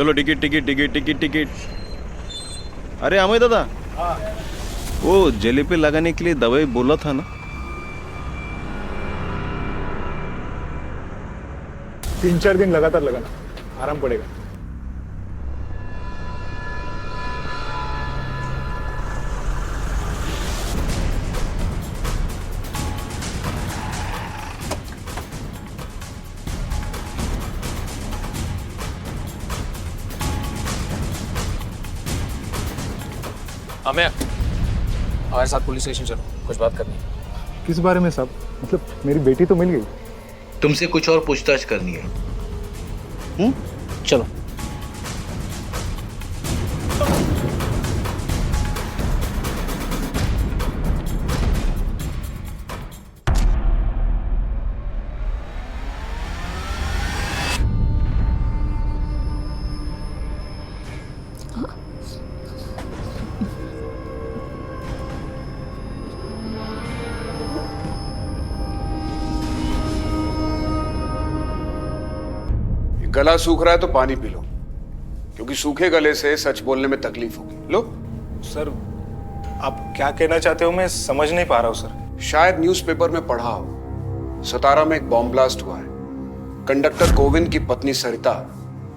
चलो ticket ticket ticket ticket ticket. अरे अमय दादा, वो जेली पे लगाने के लिए दवाई बोला था ना? 3-4 दिन लगातार लगाना, आराम पड़ेगा। अमेय, हमारे साथ पुलिस स्टेशन चलो, कुछ बात करनी है। किस बारे में साहब? मतलब मेरी बेटी तो मिल गई। तुमसे कुछ और पूछताछ करनी है। चलो। गला सूख रहा है तो पानी पी लो, क्योंकि सूखे गले से सच बोलने में तकलीफ होगी। लो। सर, आप क्या कहना चाहते हो मैं समझ नहीं पा रहा हूँ सर। शायद न्यूज़पेपर में पढ़ा हो, सतारा में एक बॉम्ब ब्लास्ट हुआ है। कंडक्टर गोविंद की पत्नी सरिता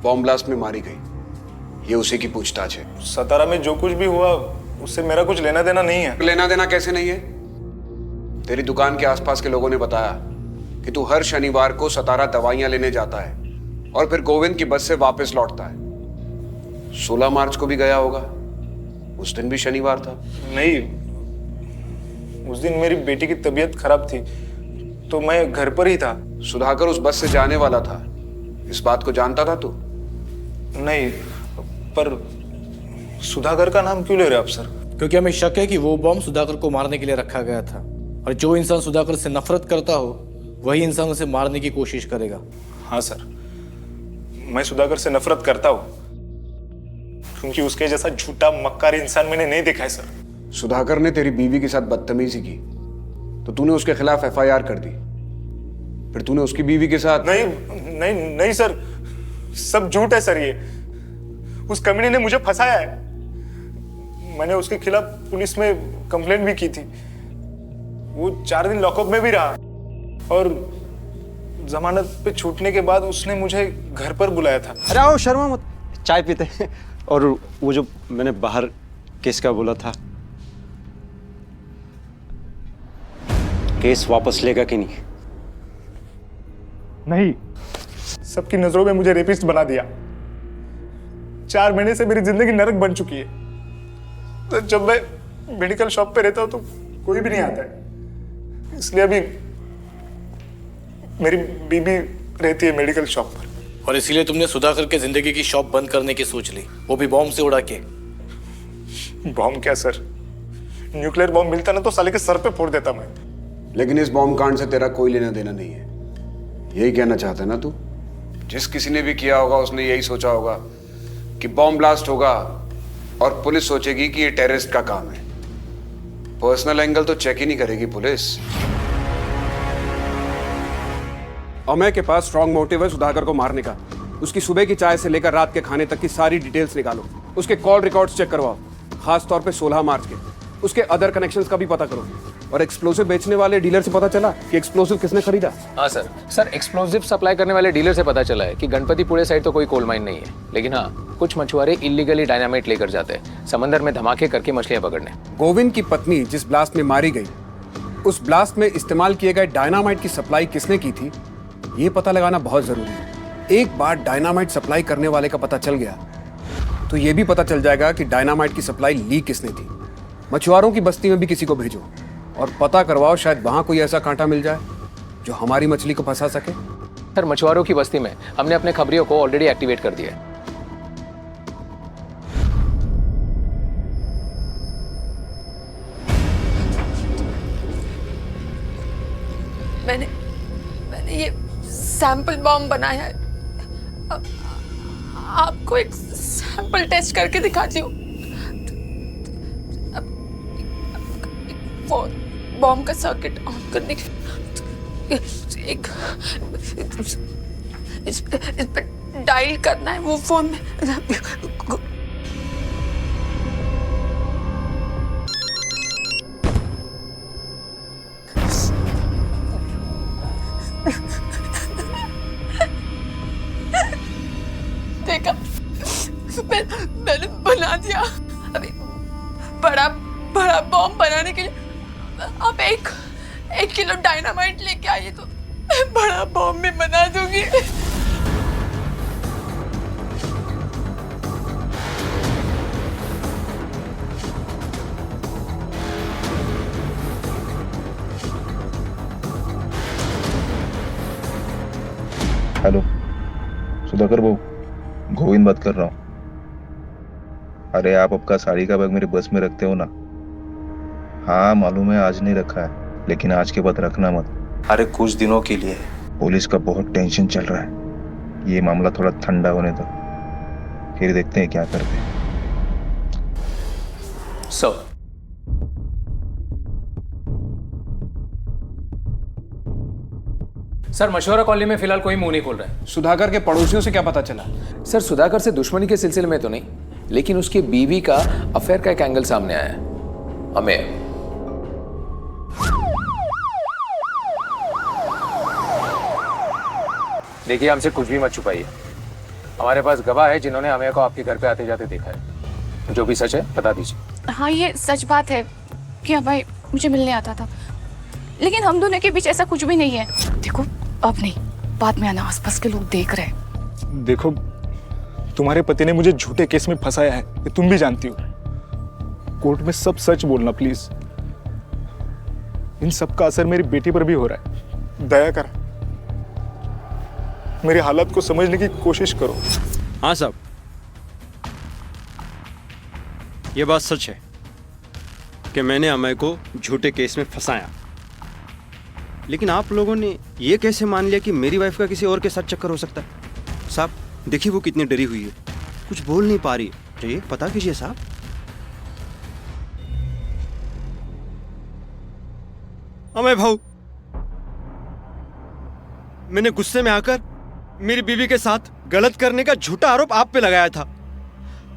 बॉम्ब ब्लास्ट में मारी गई। ये उसी की पूछताछ है। सतारा में जो कुछ भी हुआ उससे मेरा कुछ लेना देना नहीं है। लेना देना कैसे नहीं है? तेरी दुकान के आसपास के लोगों ने बताया कि तू हर शनिवार को सतारा दवाइयां लेने जाता है और फिर गोविंद की बस से वापस लौटता है। 16 मार्च को भी गया होगा, उस दिन भी शनिवार था। नहीं, उस दिन मेरी बेटी की तबीयत खराब थी तो मैं घर पर ही था। सुधाकर उस बस से जाने वाला था, इस बात को जानता था तू? नहीं, पर सुधाकर का नाम क्यों ले रहे आप सर? क्योंकि हमें शक है कि वो बॉम्ब सुधाकर को मारने के लिए रखा गया था, और जो इंसान सुधाकर से नफरत करता हो वही इंसान उसे मारने की कोशिश करेगा। हाँ सर, मैं सुधाकर से नफरत करता हूँ, क्योंकि उसके जैसा झूठा मक्कार इंसान मैंने नहीं देखा है सर। सुधाकर ने तेरी बीवी के साथ बदतमीजी की तो तूने उसके खिलाफ FIR कर दी, फिर तूने उसकी बीवी के साथ। नहीं नहीं नहीं सर, सब झूठ है सर। ये उस कमीने ने मुझे फंसाया है। मैंने उसके खिलाफ पुलिस में कंप्लेंट भी की थी। वो 4 दिन लॉकअप में भी रहा और जमानत पे छूटने के बाद उसने मुझे घर पर बुलाया था। अरे आओ, शर्मा मत, चाय पीते हैं। और वो जो मैंने बाहर केस का बोला था, केस वापस लेगा कि नहीं? नहीं, सबकी नजरों में मुझे रेपिस्ट बना दिया। 4 महीने से मेरी जिंदगी नरक बन चुकी है। तो जब मैं मेडिकल शॉप पे रहता हूं तो कोई भी नहीं आता है, इसलिए अभी मेरी बीबी रहती है मेडिकल शॉप पर। और इसीलिए तुमने सुधाकर के जिंदगी की शॉप बंद करने की सोच ली, वो भी बॉम्ब से उड़ा के। बॉम्ब क्या सर, न्यूक्लियर बॉम्ब मिलता ना तो साले के सर पे फोड़ देता मैं। लेकिन इस बॉम्ब कांड से तेरा कोई लेना देना नहीं है, यही कहना चाहता है ना तू? जिस किसी ने भी किया होगा उसने यही सोचा होगा कि बॉम्ब ब्लास्ट होगा और पुलिस सोचेगी कि ये टेररिस्ट का काम है। पर्सनल एंगल तो चेक ही नहीं करेगी पुलिस। अमय के पास स्ट्रॉन्ग मोटिव है सुधाकर को मारने का। उसकी सुबह की चाय से लेकर रात के खाने तक की सारी डिटेल्स निकालो। उसके कॉल रिकॉर्ड्स चेक करवाओ, खास तौर पे 16 मार्च के। उसके अदर कनेक्शंस का भी पता करो। और एक्सप्लोसिव बेचने वाले डीलर से पता चला कि एक्सप्लोसिव किसने खरीदा? हाँ सर, एक्सप्लोसिव सप्लाई करने वाले डीलर से पता चला है कि गणपतिपुरे साइड तो कोई कोल माइन नहीं है, लेकिन हाँ, कुछ मछुआरे इलीगली डायनामाइट लेकर जाते हैं समंदर में धमाके करके मछलियां पकड़ने। गोविंद की पत्नी जिस ब्लास्ट में मारी गई, उस ब्लास्ट में इस्तेमाल किए गए डायनामाइट की सप्लाई किसने की थी, ये पता लगाना बहुत जरूरी है। एक बार डायनामाइट सप्लाई करने वाले का पता चल गया तो ये भी पता चल जाएगा कि डायनामाइट की सप्लाई लीक किसने थी। मछुआरों की बस्ती में भी किसी को भेजो और पता करवाओ, शायद वहां कोई ऐसा कांटा मिल जाए जो हमारी मछली को फंसा सके। सर, मछुआरों की बस्ती में हमने अपने खबरियों को ऑलरेडी एक्टिवेट कर दिया है। मैंने ये सैंपल बॉम्ब बनाया है। आपको एक सैंपल टेस्ट करके दिखाती हूँ। बॉम्ब का सर्किट ऑन करने के एक इस पे डायल करना है वो फोन में। देखा, मैंने बना दिया। अभी बड़ा बड़ा बॉम्ब बनाने के लिए आप एक किलो डायनामाइट लेके आइए तो मैं बड़ा बॉम्ब भी बना दूंगी। हेलो सुधाकर बहू, गोविंद बात कर रहा हूँ। अरे आप आपका साड़ी का बैग मेरे बस में रखते हो ना? हाँ मालूम है आज नहीं रखा है, लेकिन आज के बाद रखना मत। अरे कुछ दिनों के लिए। पुलिस का बहुत टेंशन चल रहा है, ये मामला थोड़ा ठंडा होने दो, फिर देखते हैं क्या करते हैं। सर मशवरा कॉलोनी में फिलहाल कोई मुंह नहीं खोल रहा है। सुधाकर के पड़ोसियों से क्या पता चला? सर सुधाकर से दुश्मनी के सिलसिले में तो नहीं, लेकिन उसकी बीवी का अफेयर का एक एंगल सामने आया है। हमें देखिए, हमसे कुछ भी मत छुपाइए। हमारे पास गवाह है जिन्होंने हमें को आपके घर पे आते जाते देखा है। जो भी सच है बता दीजिए। हाँ ये सच बात है कि अभय मुझे मिलने आता था, लेकिन हम दोनों के बीच ऐसा कुछ भी नहीं है। देखो अब नहीं, बाद में आना, आसपास के लोग देख रहे हैं। देखो, तुम्हारे पति ने मुझे झूठे केस में फंसाया है, ये तुम भी जानती हो। कोर्ट में सब सच बोलना प्लीज। इन सब का असर मेरी बेटी पर भी हो रहा है। दया कर, मेरी हालत को समझने की कोशिश करो। हाँ साहब, ये बात सच है कि मैंने अमय को झूठे केस में फंसाया, लेकिन आप लोगों ने ये कैसे मान लिया कि मेरी वाइफ का किसी और के साथ चक्कर हो सकता है? साहब देखिए वो कितनी डरी हुई है, कुछ बोल नहीं पा रही है। चाहिए पता कीजिए साहब। अमय भाऊ, मैंने गुस्से में आकर मेरी बीवी के साथ गलत करने का झूठा आरोप आप पे लगाया था।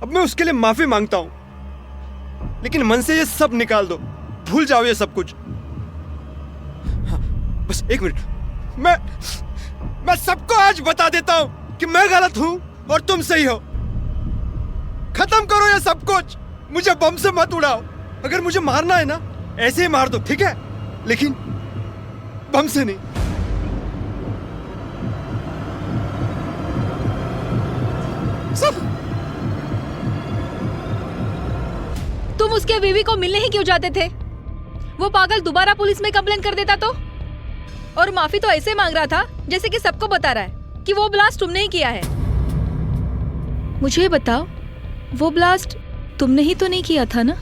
अब मैं उसके लिए माफी मांगता हूं, लेकिन मन से ये सब निकाल दो, भूल जाओ ये सब कुछ। हाँ, बस एक मिनट, मैं सबको आज बता देता हूं कि मैं गलत हूं और तुम सही हो। खत्म करो ये सब कुछ, मुझे बम से मत उड़ाओ। अगर मुझे मारना है ना ऐसे ही मार दो, ठीक है, लेकिन बम से नहीं। तुम उसके बीवी को मिलने ही क्यों जाते थे? वो पागल दोबारा पुलिस में कंप्लेन कर देता तो? और माफी तो ऐसे मांग रहा था जैसे कि सबको बता रहा है कि वो ब्लास्ट तुमने ही किया है। मुझे ये बताओ, वो ब्लास्ट तुमने ही तो नहीं किया था ना?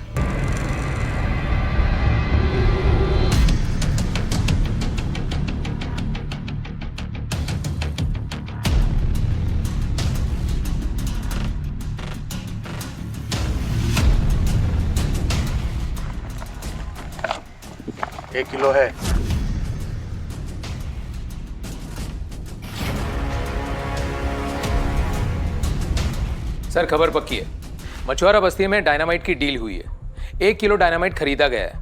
एक किलो है। सर खबर पक्की है, मछुआरा बस्ती में डायनामाइट की डील हुई है। 1 किलो डायनामाइट खरीदा गया है,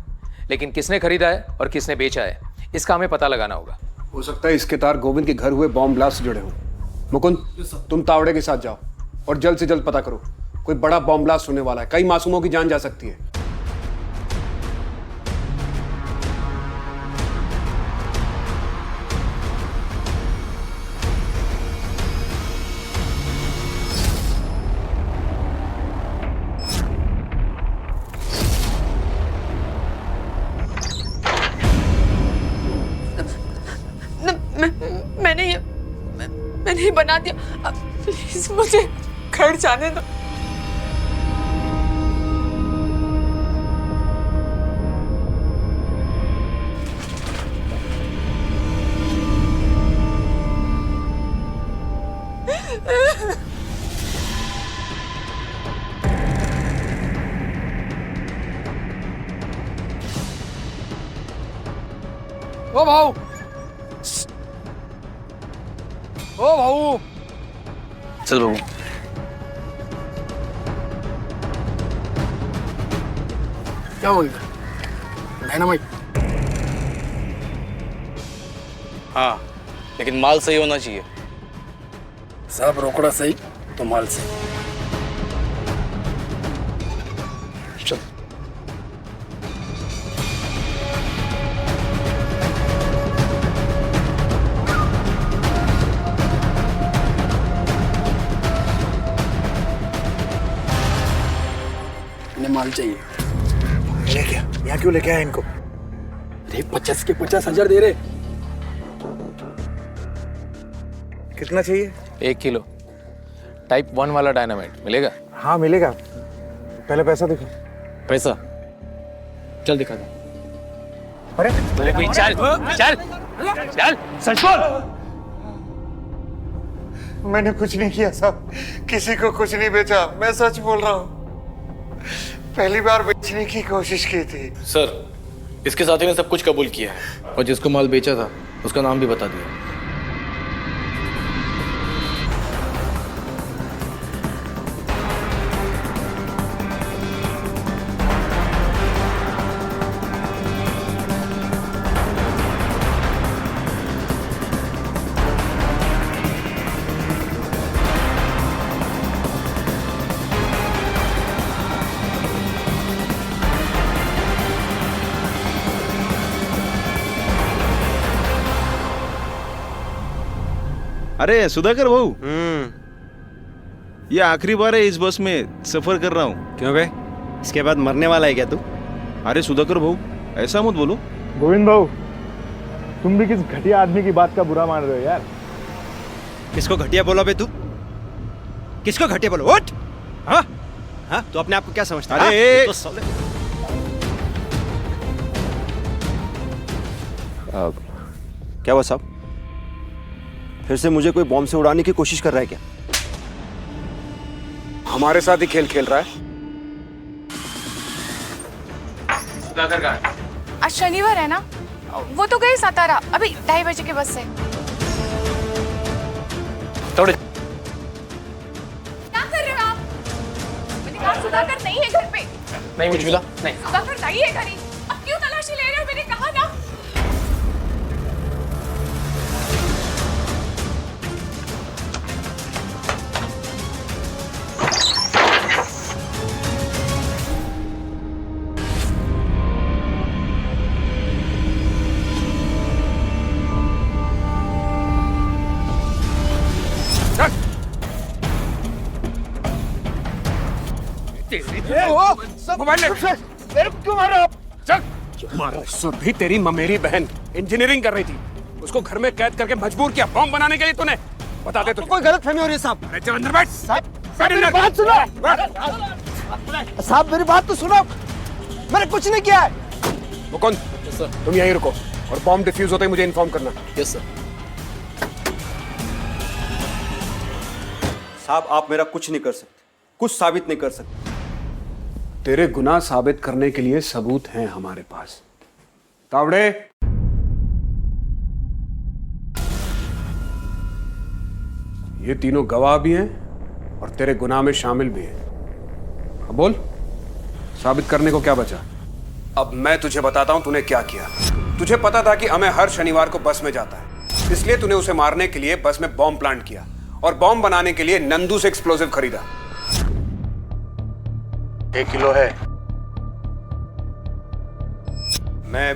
लेकिन किसने खरीदा है और किसने बेचा है इसका हमें पता लगाना होगा। हो सकता है इसके तार गोविंद के घर हुए बॉम्ब ब्लास्ट से जुड़े हों। मुकुंद, तुम तावड़े के साथ जाओ और जल्द से जल्द पता करो, कोई बड़ा बॉम्ब ब्लास्ट होने वाला है, कई मासूमों की जान जा सकती है। मैंने ही बना दिया। अब प्लीज मुझे घर जाने दो। ओ भाऊ, ओ भाऊ, चल बाबू। क्या हो गया? डायनामाइट? हाँ, लेकिन माल सही होना चाहिए। साहब रोकड़ा सही तो माल सही। चल। इन्हें माल चाहिए। मैंने क्या यहाँ क्यों लेके आया इनको? अरे 50 के 50,000 दे रहे। कितना चाहिए? 1 किलो टाइप 1 वाला डायनामाइट मिलेगा? हाँ मिलेगा, पहले पैसा दिखो। पैसा चल दिखा दे। अरे चल चल चल, सच बोल। मैंने कुछ नहीं किया साहब, किसी को कुछ नहीं बेचा, मैं सच बोल रहा हूँ। पहली बार बेचने की कोशिश की थी। सर, इसके साथी ने सब कुछ कबूल किया है और जिसको माल बेचा था उसका नाम भी बता दिया। अरे सुधाकर भाऊ, ये आखिरी बार है इस बस में सफर कर रहा हूँ। क्यों बे? इसके बाद मरने वाला है क्या तू? अरे सुधाकर भाऊ, ऐसा मत बोलो। गोविंद भाऊ, तुम भी किस घटिया आदमी की बात का बुरा मान रहे हो यार। किसको घटिया बोला बे तू? किसको घटिया बोलो? उठ! हाँ? हाँ? तू अपने आप को क्या समझता है? अरे तो साले- क्या हुआ साहब? फिर से मुझे कोई बॉम्ब से उड़ाने की कोशिश कर रहा है क्या? हमारे साथ ही खेल खेल रहा है। सुधाकर कहाँ है? आज शनिवार है ना, वो तो गए सातारा अभी 2:30 बजे के बस से। थोड़े क्या कर रहे हो आप? मैंने कहा सुधाकर नहीं है घर पे। नहीं कुछ मिला? नहीं। सुधाकर नहीं है घर ही। अब क्यों तलाशी ले रहे हो? मैंने कहा ना। सुरभि तेरी ममेरी बहन इंजीनियरिंग कर रही थी, उसको घर में कैद करके मजबूर किया बॉम्ब बनाने के लिए तूने। बता दे तो कोई गलतफहमी हो रही है साहब। अरे चल अंदर बैठ। साहब मेरी बात सुनो। साहब मेरी बात तो सुनो, मैंने कुछ नहीं किया है। मुकुंद, तुम यहीं रुको और बॉम्ब डिफ्यूज होते ही मुझे इन्फॉर्म करना। Yes sir. साहब आप मेरा कुछ नहीं कर सकते, कुछ साबित नहीं कर सकते। तेरे गुनाह साबित करने के लिए सबूत हैं हमारे पास। तावड़े, ये तीनों गवाह भी हैं और तेरे गुनाह में शामिल भी हैं। अब बोल, साबित करने को क्या बचा? अब मैं तुझे बताता हूं तूने क्या किया। तुझे पता था कि अमय हर शनिवार को बस में जाता है, इसलिए तूने उसे मारने के लिए बस में बॉम्ब प्लांट किया और बॉम्ब बनाने के लिए नंदू से एक्सप्लोसिव खरीदा। 1 किलो है। मैं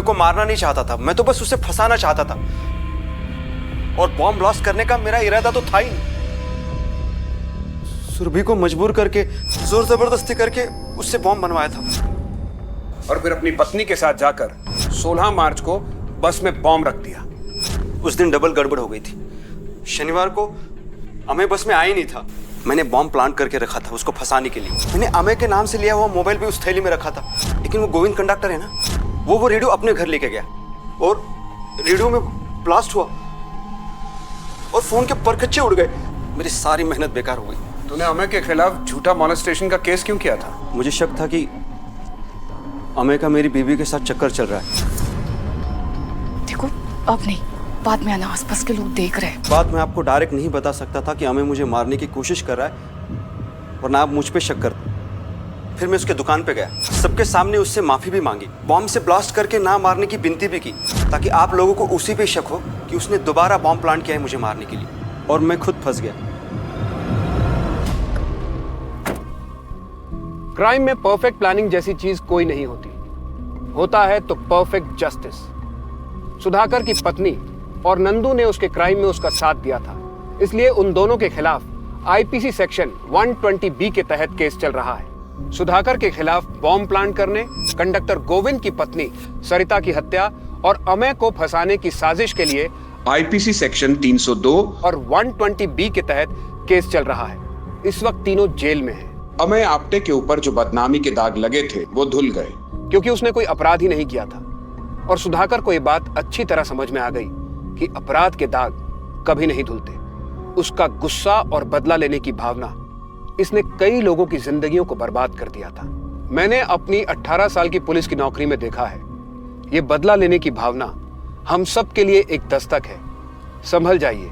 को मारना नहीं चाहता था, मैं तो बस उसे फंसाना चाहता था और बॉम्ब ब्लास्ट करने का मेरा इरादा तो था ही नहीं। सुरभि को मजबूर करके जोर जबरदस्ती करके उससे बॉम्ब बनवाया था और फिर अपनी पत्नी के साथ जाकर 16 मार्च को बस में बॉम्ब रख दिया। उस दिन डबल गड़बड़ हो गई थी। शनिवार को अमय बस में आ ही नहीं था। मैंने बॉम्ब प्लांट करके रखा था उसको फंसाने के लिए। मैंने अमय के नाम से लिया हुआ मोबाइल भी उस थैली में रखा था, लेकिन वो गोविंद कंडक्टर है ना, वो रेडियो अपने घर लेके गया और रेडियो में ब्लास्ट हुआ और फोन के परखच्चे उड़ गए। मेरी सारी मेहनत बेकार हो गई। तूने अमय के खिलाफ झूठा मॉलेस्टेशन का केस क्यों किया था? मुझे शक था कि अमय का मेरी बीवी के साथ चक्कर चल रहा है। देखो अब नहीं, बाद में आना, आसपास के लोग देख रहे हैं। बात मैं आपको डायरेक्ट नहीं बता सकता था कि अमेय मुझे मारने की कोशिश कर रहा है, वरना आप मुझ पे शक करते। फिर मैं उसके दुकान पे गया, सबके सामने उससे माफी भी मांगी, बॉम्ब से ब्लास्ट करके ना मारने की विनती भी की, ताकि आप लोगों को उसी पे शक हो कि उसने दोबारा बॉम्ब प्लांट किया है मुझे मारने के लिए। और मैं खुद फंस गया। क्राइम में परफेक्ट प्लानिंग जैसी चीज कोई नहीं होती, होता है तो परफेक्ट जस्टिस। सुधाकर की पत्नी और नंदू ने उसके क्राइम में उसका साथ दिया था, इसलिए उन दोनों के खिलाफ आईपीसी सेक्शन 120B के तहत केस चल रहा है। सुधाकर के खिलाफ बॉम्ब प्लांट करने, कंडक्टर गोविंद की पत्नी सरिता की हत्या और अमेय को फंसाने की साजिश के लिए आईपीसी सेक्शन 302 और 120B के तहत केस चल रहा है। इस वक्त तीनों जेल में हैं। अमेय आप्टे के ऊपर जो बदनामी के दाग लगे थे वो धुल गए, क्योंकि उसने कोई अपराध ही नहीं किया था। और सुधाकर को यह बात अच्छी तरह समझ में आ गई कि अपराध के दाग कभी नहीं धुलते। उसका गुस्सा और बदला लेने की भावना इसने कई लोगों की जिंदगियों को बर्बाद कर दिया था। मैंने अपनी 18 साल की पुलिस की नौकरी में देखा है, ये बदला लेने की भावना हम सब के लिए एक दस्तक है। संभल जाइए,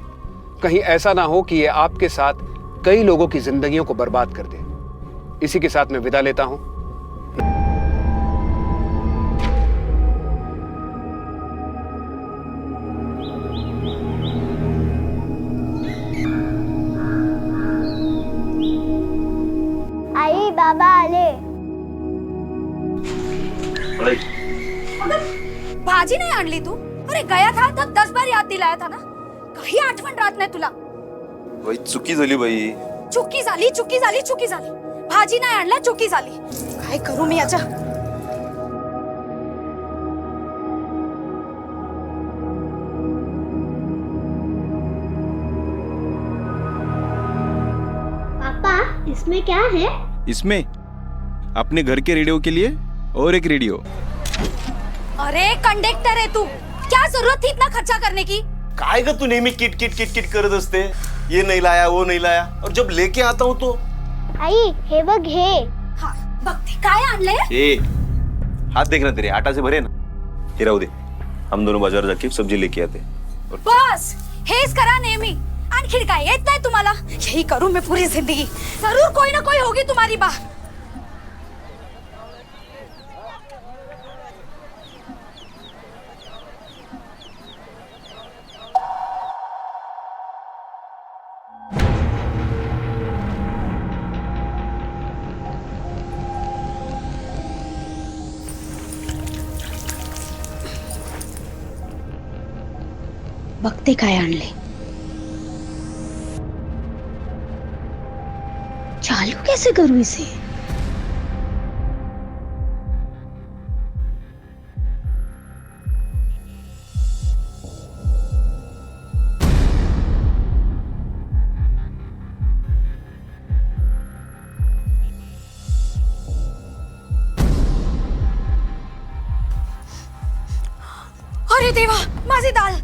कहीं ऐसा ना हो कि ये आपके साथ कई लोगों की जिंदगियों को बर्बाद कर दे। इसी के साथ मैं विदा लेता हूं। आई बाबा आले। भाजी नाही आणली तू? अरे गया था तर 10 बार याद दिलाया था ना, काही आठवण राहत नाही तुला? बाई चुकी झाली बाई. चुकी झाली, चुकी झाली, चुकी झाली. भाजी नाही आणला, चुकी झाली. काय करू मी याच्या? पापा इसमें क्या है? इसमें अपने घर के रेडियो के लिए और एक रेडियो। अरे कंडक्टर है तू, क्या जरूरत थी इतना खर्चा करने की? काय ग तू नेहमी किट किट किट किट करत असते, ये नहीं लाया वो नहीं लाया, और जब लेके आता हूँ तो आई हे बघ हे. हाँ बघते काय आणले? ए हाथ देखना तेरे, आटा से भरे ना, ये राहू दे, हम दोनों बाजार जाके सब्जी लेके आते. बस हेच करा नेहमी. आणखी काय येत नाही तुम्हाला? यही करू मैं पूरी जिंदगी. जरूर कोई ना कोई होगी तुम्हारी बात. बघते काय आणले. चालू कैसे करूं इसे? अरे देवा, माझी दाल.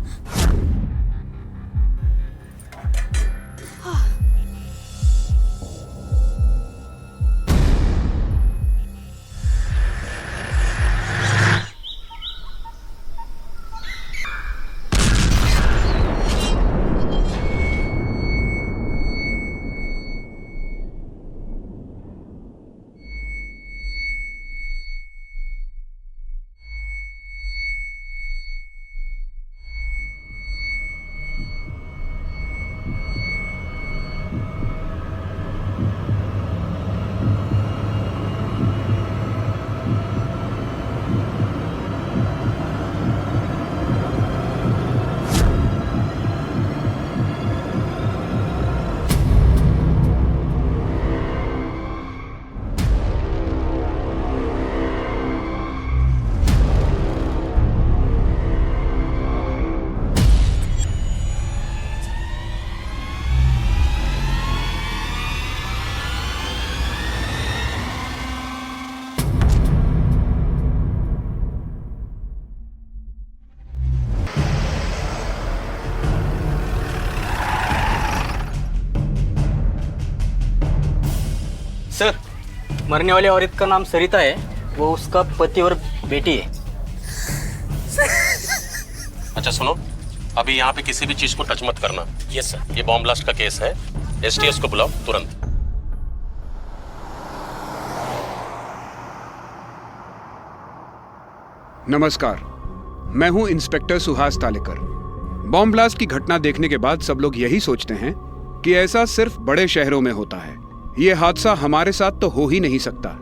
सर, मरने वाली औरत का नाम सरिता है, वो उसका पति और बेटी है। अच्छा सुनो, अभी यहाँ पे किसी भी चीज को टच मत करना। Yes sir. ये बॉम्ब ब्लास्ट का केस है, एसटीएस को बुलाओ तुरंत। नमस्कार, मैं हूं inspector Suhas Talekar. Bomb blast की घटना देखने के बाद सब लोग यही सोचते हैं कि ऐसा सिर्फ बड़े शहरों में होता है। ये हादसा हमारे साथ तो हो ही नहीं सकता,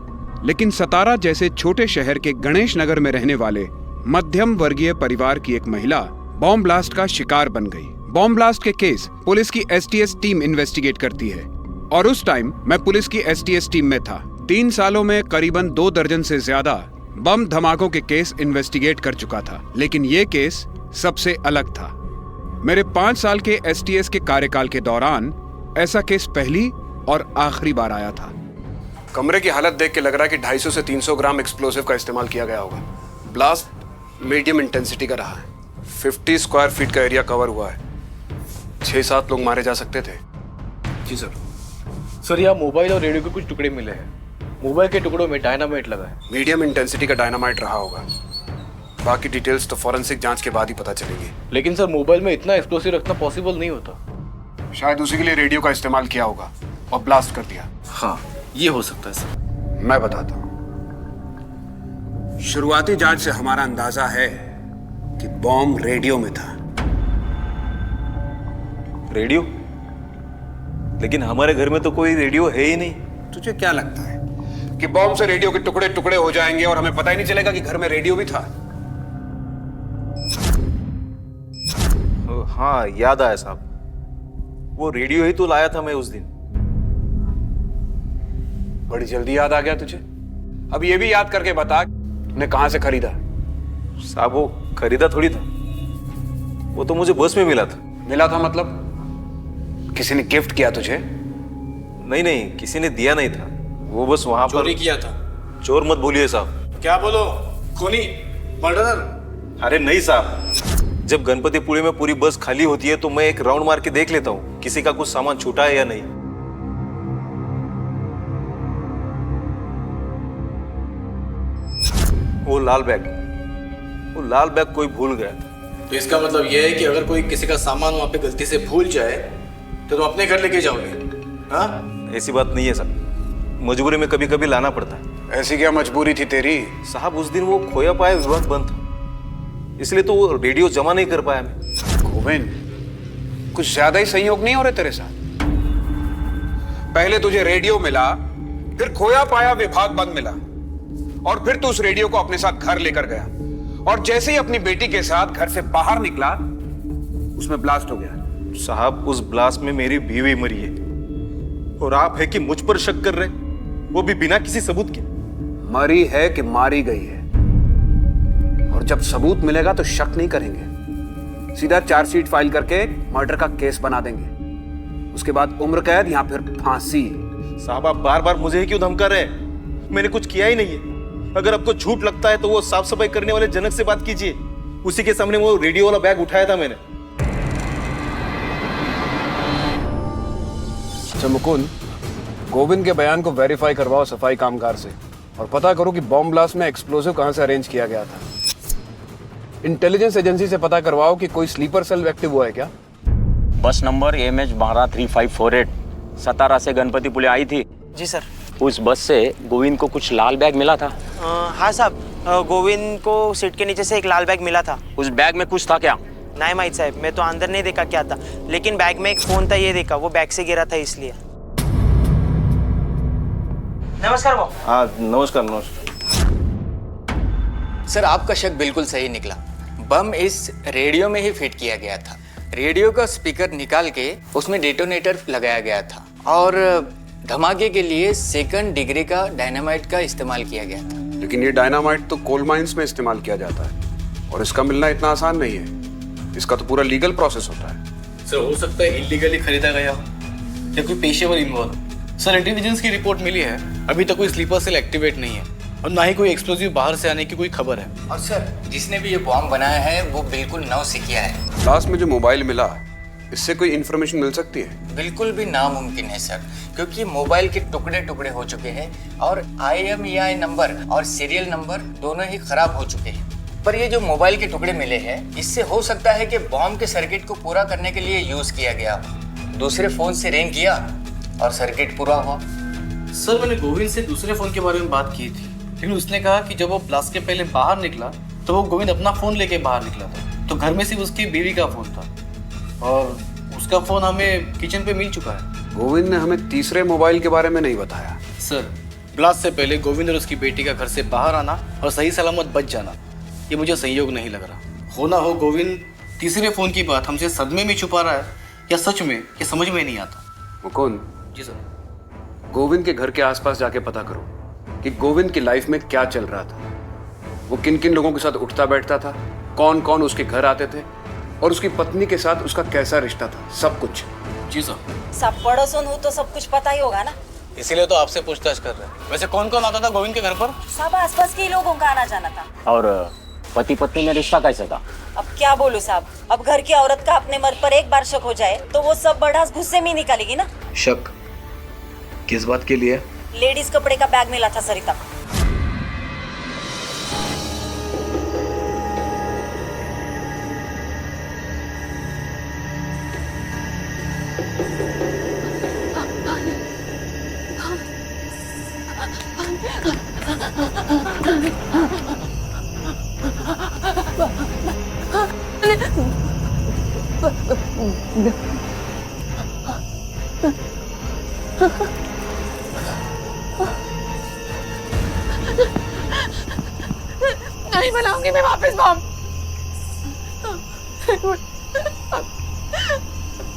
लेकिन सतारा जैसे छोटे शहर के गणेश नगर में रहने वाले मध्यम वर्गीय परिवार की एक महिला बॉम्ब ब्लास्ट का शिकार बन गई। बॉम्ब ब्लास्ट के केस पुलिस की एसटीएस टीम इन्वेस्टिगेट करती है और उस टाइम मैं पुलिस की एसटीएस टीम में था। 3 सालों में करीबन 2 दर्जन से ज्यादा बम धमाकों के केस इन्वेस्टिगेट कर चुका था, लेकिन ये केस सबसे अलग था। मेरे 5 साल के एसटीएस के कार्यकाल के दौरान ऐसा केस पहली और आखिरी बार आया था। कमरे की हालत देख के लग रहा है कि 250 से 300 ग्राम एक्सप्लोसिव का इस्तेमाल किया गया होगा। ब्लास्ट मीडियम इंटेंसिटी का रहा है। 50 स्क्वायर फीट का एरिया कवर हुआ है। 6-7 लोग मारे जा सकते थे। जी सर। सर, यहाँ मोबाइल और रेडियो के कुछ टुकड़े मिले हैं। मोबाइल के टुकड़ों में डायनामाइट लगा है। मीडियम इंटेंसिटी का डायनामाइट रहा होगा। बाकी डिटेल्स तो फॉरेंसिक जांच के बाद ही पता चलेगी। लेकिन सर, मोबाइल में इतना एक्सप्लोसिव रखना पॉसिबल नहीं होता। शायद उसी के लिए रेडियो का इस्तेमाल किया होगा और ब्लास्ट कर दिया। हाँ, ये हो सकता है सर। मैं बताता हूँ। शुरुआती जांच से हमारा अंदाजा है कि बॉम्ब रेडियो में था। रेडियो? लेकिन हमारे घर में तो कोई रेडियो है ही नहीं। तुझे क्या लगता है कि बॉम्ब से रेडियो के टुकड़े टुकड़े हो जाएंगे और हमें पता ही नहीं चलेगा कि घर में रेडियो भी था? हाँ, याद आया साहब, वो रेडियो ही तो लाया था मैं उस दिन। बड़ी जल्दी याद आ गया तुझे। अब ये भी याद करके बता तूने कहां से खरीदा? साहब, वो खरीदा थोड़ी था, वो तो मुझे बस में मिला था। मिला था मतलब किसी ने गिफ्ट किया तुझे? नहीं नहीं, किसी ने दिया नहीं था, वो बस वहां पर चोरी किया था। चोर मत बोलिए साहब। क्या बोलो? खूनी? मर्डरर? अरे नहीं साहब, जब गणपतिपुरी में पूरी बस खाली होती है तो मैं एक राउंड मार के देख लेता हूँ किसी का कुछ सामान छूटा है या नहीं। वो लाल बैग कोई भूल गया था। तो इसका मतलब यह है कि अगर कोई किसी का सामान वहां पे गलती से भूल जाए तो तुम अपने घर लेके जाओगे? हाँ, ऐसी बात नहीं है साहब, मजबूरी में कभी कभी लाना पड़ता है। ऐसी क्या मजबूरी थी तेरी? साहब, उस दिन वो खोया पाया विभाग बंद था, इसलिए तो वो रेडियो जमा नहीं कर पाया मैं। गोविंद, कुछ ज्यादा ही संयोग नहीं हो रहे तेरे साथ? पहले तुझे रेडियो मिला, फिर खोया पाया विभाग बंद मिला, और फिर तू उस रेडियो को अपने साथ घर लेकर गया, और जैसे ही अपनी बेटी के साथ घर से बाहर निकला उसमें ब्लास्ट हो गया। साहब, उस ब्लास्ट में मेरी बीवी मरी है और आप है कि मुझ पर शक कर रहे, वो भी बिना किसी सबूत के। मरी है कि मारी गई है, और जब सबूत मिलेगा तो शक नहीं करेंगे, सीधा चार्जशीट फाइल करके मर्डर का केस बना देंगे। उसके बाद उम्र कैद या फिर फांसी। साहब, आप बार बार मुझे ही क्यों धमका रहे हैं? मैंने कुछ किया ही नहीं है। अगर आपको झूठ लगता है तो वो साफ सफाई करने वाले जनक से बात कीजिए, उसी के सामने वो रेडियो वाला बैग उठाया था मैंने। मुकुंद, गोविंद के बयान को वेरीफाई करवाओ सफाई कामगार से और पता करो कि बॉम्ब ब्लास्ट में एक्सप्लोसिव कहां से अरेंज किया गया था। इंटेलिजेंस एजेंसी से पता करवाओ कि कोई स्लीपर सेल एक्टिव हुआ है क्या? बस नंबर MH123548 सतारा से गणपतिपुले आई थी। जी सर। उस बस से गोविंद को कुछ लाल बैग मिला था। हाँ साहब, गोविंद को सीट के नीचे से एक लाल बैग मिला था। उस बैग में कुछ था क्या? नहीं माहित साहब, मैं तो अंदर नहीं देखा क्या था, लेकिन बैग में एक फोन था, ये देखा, वो बैग से गिरा था इसलिए। नमस्कार वो। हाँ, नमस्कार नमस्कार। सर, आपका शक बिल्कुल सही निकला। बम इस रेडियो में ही फिट किया गया था। रेडियो का स्पीकर निकाल के उसमें डेटोनेटर लगाया गया था और धमाके के लिए 2nd डिग्री का डायनामाइट का इस्तेमाल किया गया था। लेकिन ये डायनामाइट तो कोल माइंस में इस्तेमाल किया जाता है और इसका मिलना इतना आसान नहीं है। इसका तो पूरा लीगल प्रोसेस होता है। सर, हो सकता है इलीगली खरीदा गया हो या कोई पेशेवर इन्वॉल्व। सर, इंटेलिजेंस की रिपोर्ट मिली है, अभी तक कोई स्लीपर सेल एक्टिवेट नहीं है और ना ही कोई एक्सप्लोजिव बाहर से आने की कोई खबर है। और सर, जिसने भी ये बॉम्ब बनाया है वो बिल्कुल नौसिखिया है। लास्ट में जो मोबाइल मिला, इससे कोई इन्फॉर्मेशन मिल सकती है? बिल्कुल भी नामुमकिन है सर, क्योंकि मोबाइल के टुकड़े टुकड़े हो चुके हैं और IMEI नंबर और सीरियल नंबर दोनों ही खराब हो चुके हैं। पर ये जो मोबाइल के टुकड़े मिले हैं, इससे हो सकता है कि बॉम्ब के सर्किट को पूरा करने के लिए यूज किया गया हो। दूसरे फोन से रिंग किया और सर्किट पूरा हुआ। सर मैंने गोविंद से दूसरे फोन के बारे में बात की थी, लेकिन उसने कहा कि जब वो ब्लास्ट के पहले बाहर निकला तो वो गोविंद अपना फोन लेके बाहर निकला था, तो घर में सिर्फ उसकी बीवी का फोन था और उसका फोन हमें किचन पे मिल चुका है। गोविंद ने हमें तीसरे मोबाइल के बारे में नहीं बताया। सर ब्लास्ट से पहले गोविंद और उसकी बेटी का घर से बाहर आना और सही सलामत बच जाना, ये मुझे संयोग नहीं लग रहा। हो ना हो गोविंद तीसरे फोन की बात हमसे सदमे में छुपा रहा है या सच में, ये समझ में नहीं आता। मुकुंद। जी सर। गोविंद के घर के आसपास जाके पता करो कि गोविंद की लाइफ में क्या चल रहा था, वो किन किन लोगों के साथ उठता बैठता था, कौन कौन उसके घर आते थे और उसकी पत्नी के साथ उसका कैसा रिश्ता था, सब कुछ। जी सर। सब पड़ोसन हो तो सब कुछ पता ही होगा ना, इसीलिए तो आपसे पूछताछ कर रहे हैं। वैसे कौन कौन आता था गोविंद के घर पर? सब आसपास के ही लोगों का आना जाना था। और पति पत्नी में रिश्ता कैसे था? अब क्या बोलूं साहब, अब घर की औरत का अपने मर्द पर एक बार शक हो जाए तो वो सब बढ़ास गुस्से में ही निकालेगी ना। शक किस बात के लिए? लेडीज कपड़े का बैग मिला था सरिता को। नहीं बनाऊंगी मैं वापस बॉम्ब।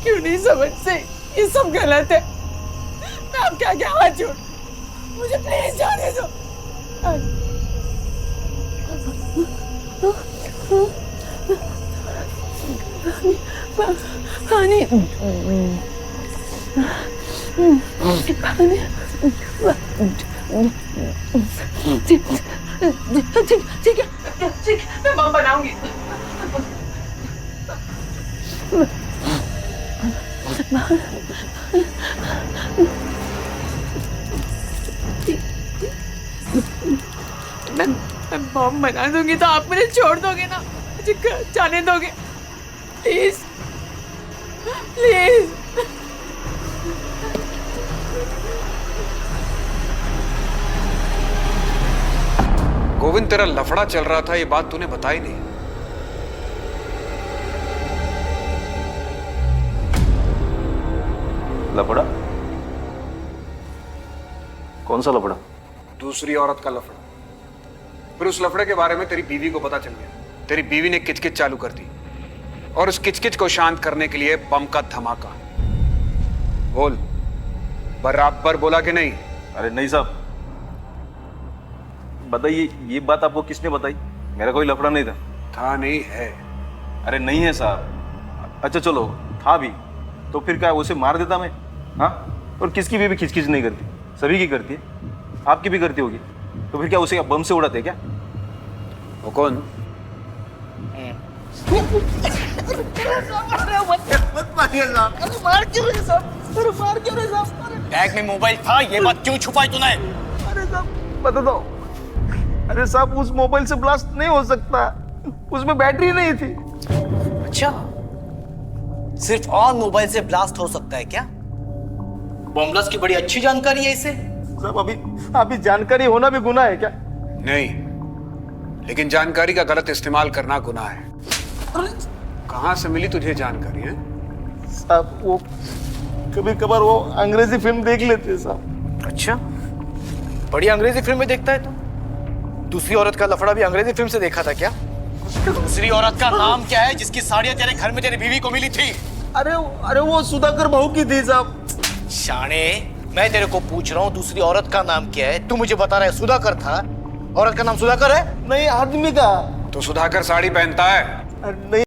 क्यों नहीं समझते, ये सब गलत है। मैं अब क्या क्या हाथ जोड़, मुझे प्लीज जाने दो। पानी ठीक है, मैं बम बनाऊंगी। मैं बम बना दूंगी तो आप मुझे छोड़ दोगे ना, मुझे घर जाने दोगे प्लीज प्लीज। गोविंद तेरा लफड़ा चल रहा था, ये बात तूने बताई नहीं। लफड़ा? कौन सा लफड़ा? दूसरी औरत का लफड़ा। फिर उस लफड़े के बारे में तेरी बीवी को पता चल गया। तेरी बीवी ने किचकिच चालू कर दी और उस किचकिच को शांत करने के लिए बम का धमाका। बोल, बराबर बोला कि नहीं? अरे नहीं साहब, बताइए ये बात आपको किसने बताई? मेरा कोई लफड़ा नहीं था नहीं है। अरे नहीं है साहब। अच्छा चलो था भी तो फिर क्या उसे मार देता मैं? हाँ, और किसकी भी खिचखिच नहीं करती, सभी की करती है, आपकी भी करती होगी। तो फिर क्या उसे बम से उड़ाते क्या? वो कौन? बैग में मोबाइल था, ये बात क्यों छुपाई तूने? अरे साहब बता दो। अरे साहब उस मोबाइल से ब्लास्ट नहीं हो सकता, उसमें बैटरी नहीं थी। अच्छा, सिर्फ ऑन मोबाइल से ब्लास्ट हो सकता है क्या? बम ब्लास्ट की बड़ी अच्छी जानकारी है इसे। साहब अभी जानकारी होना भी गुनाह है क्या? नहीं, लेकिन जानकारी का गलत इस्तेमाल करना गुनाह है। कहां से मिली तुझे जानकारी है? साहब वो कभी कभार वो अंग्रेजी फिल्म देख लेते हैं साहब। अच्छा, बड़ी अंग्रेजी फिल्में देखता है तो? दूसरी औरत का लफड़ा भी अंग्रेजी फिल्म से देखा था क्या? दूसरी औरत का नाम क्या है जिसकी साड़ियां तेरे घर में तेरी बीवी को मिली थी? अरे वो सुधाकर बहू की थी साहब। शाने, मैं तेरे को पूछ रहा हूँ दूसरी औरत का नाम क्या है, तू मुझे बता रहा है सुधाकर था। औरत का नाम सुधाकर है? नहीं, आदमी का। तो सुधाकर साड़ी पहनता है? नहीं